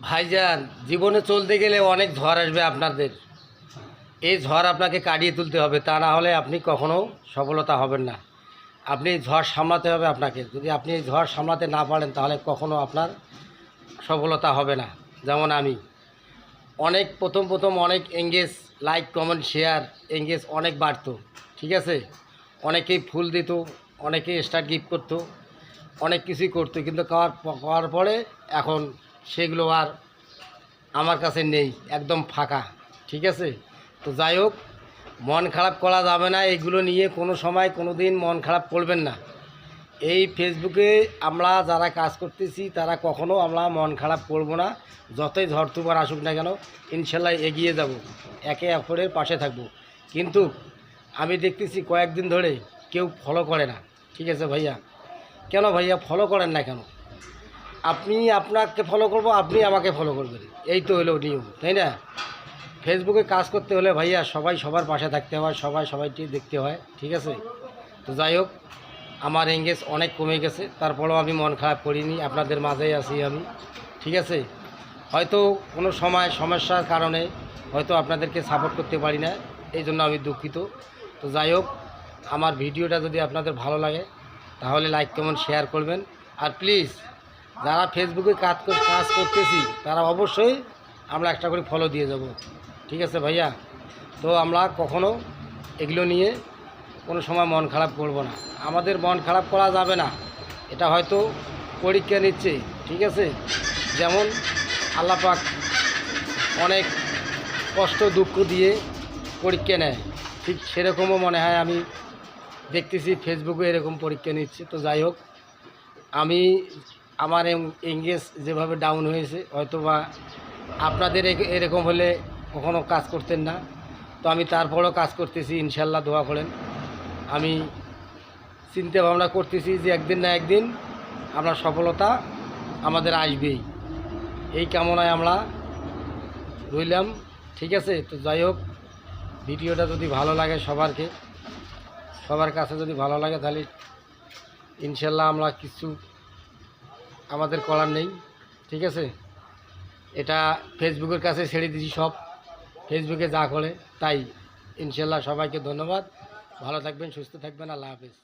ভাইজান, জীবনে চলতে গেলে অনেক ঝড় আসবে আপনাদের। এই ঝড় আপনাকে কাটিয়ে তুলতে হবে, তা না হলে আপনি কখনো সফলতা হবেন না। আপনি এই ঝড় সামলাতে হবে আপনাকে। যদি আপনি এই ঝড় সামলাতে না পারেন তাহলে কখনো আপনার সফলতা হবে না। যেমন আমি প্রথম অনেক engage, like comment share engage অনেক বাড়তো, ঠিক আছে। অনেকেই ফুল দিত, অনেকেই স্টার গিফট করতো, অনেক কিছুই করতো, কিন্তু করার পরে এখন সেগুলো আর আমার কাছে নেই, একদম ফাঁকা, ঠিক আছে। তো যাই হোক, মন খারাপ করা যাবে না। এগুলো নিয়ে কোনো সময় কোনো দিন মন খারাপ করবেন না। এই ফেসবুকে আমরা যারা কাজ করতেছি তারা কখনো আমরা মন খারাপ করব না। যতই ঝড় তুফান আসুক না কেন, ইনশাল্লাহ এগিয়ে যাব, একে অপরের পাশে থাকব। কিন্তু আমি দেখতেছি কয়েকদিন ধরে কেউ ফলো করে না, ঠিক আছে ভাইয়া। কেন ভাইয়া ফলো করেন না কেন? আপনি আপনাকে ফলো করব, আপনি আমাকে ফলো করবেন, এই তো হলো নিয়ম, তাই না? ফেসবুকে কাজ করতে হলে ভাইয়া সবাই সবার পাশে থাকতে হয়, সবাই সবাইকে দেখতে হয়, ঠিক আছে। তো যাই হোক, আমার এঙ্গেজ অনেক কমে গেছে, তারপরেও আমি মন খারাপ করিনি, আপনাদের মাঝেই আছি আমি, ঠিক আছে। হয়তো কোনো সময় সমস্যার কারণে হয়তো আপনাদেরকে সাপোর্ট করতে পারি না, এই জন্য আমি দুঃখিত। তো যাই হোক, আমার ভিডিওটা যদি আপনাদের ভালো লাগে তাহলে লাইক কমেন্ট শেয়ার করবেন। আর প্লিজ, যারা ফেসবুকে কাজ করতেছি তারা অবশ্যই আমরা একটা করে ফলো দিয়ে যাব, ঠিক আছে ভাইয়া। তো আমরা কখনো এগুলো নিয়ে কোনো সময় মন খারাপ করব না। আমাদের মন খারাপ করা যাবে না। এটা হয়তো পরীক্ষা নিচ্ছে, ঠিক আছে। যেমন আল্লাহ পাক অনেক কষ্ট দুঃখ দিয়ে পরীক্ষা নেয়, ঠিক সেরকমও মনে হয় আমি দেখতেছি ফেসবুকে এরকম পরীক্ষা নিচ্ছে। তো যাই হোক, আমি আমার এঙ্গেজ যেভাবে ডাউন হয়েছে, হয়তো বা আপনাদের এরকম হলে কখনো কাজ করতেন না। তো আমি তারপরেও কাজ করতেছি, ইনশাল্লাহ দোয়া করেন। আমি চিন্তা ভাবনা করতেছি যে একদিন না একদিন আমরা সফলতা আমাদের আসবেই, এই কামনায় আমরা রইলাম, ঠিক আছে। তো যাই হোক, ভিডিওটা যদি ভালো লাগে সবার কাছে যদি ভালো লাগে তাহলে ইনশাল্লাহ আমরা কিছু আমাদের করার নেই, ঠিক আছে। এটা ফেসবুকের কাছে ছেড়ে দিয়েছি, সব ফেসবুকে যা করে তাই। ইনশাল্লাহ সবাইকে ধন্যবাদ, ভালো থাকবেন, সুস্থ থাকবেন, আল্লাহ হাফেজ।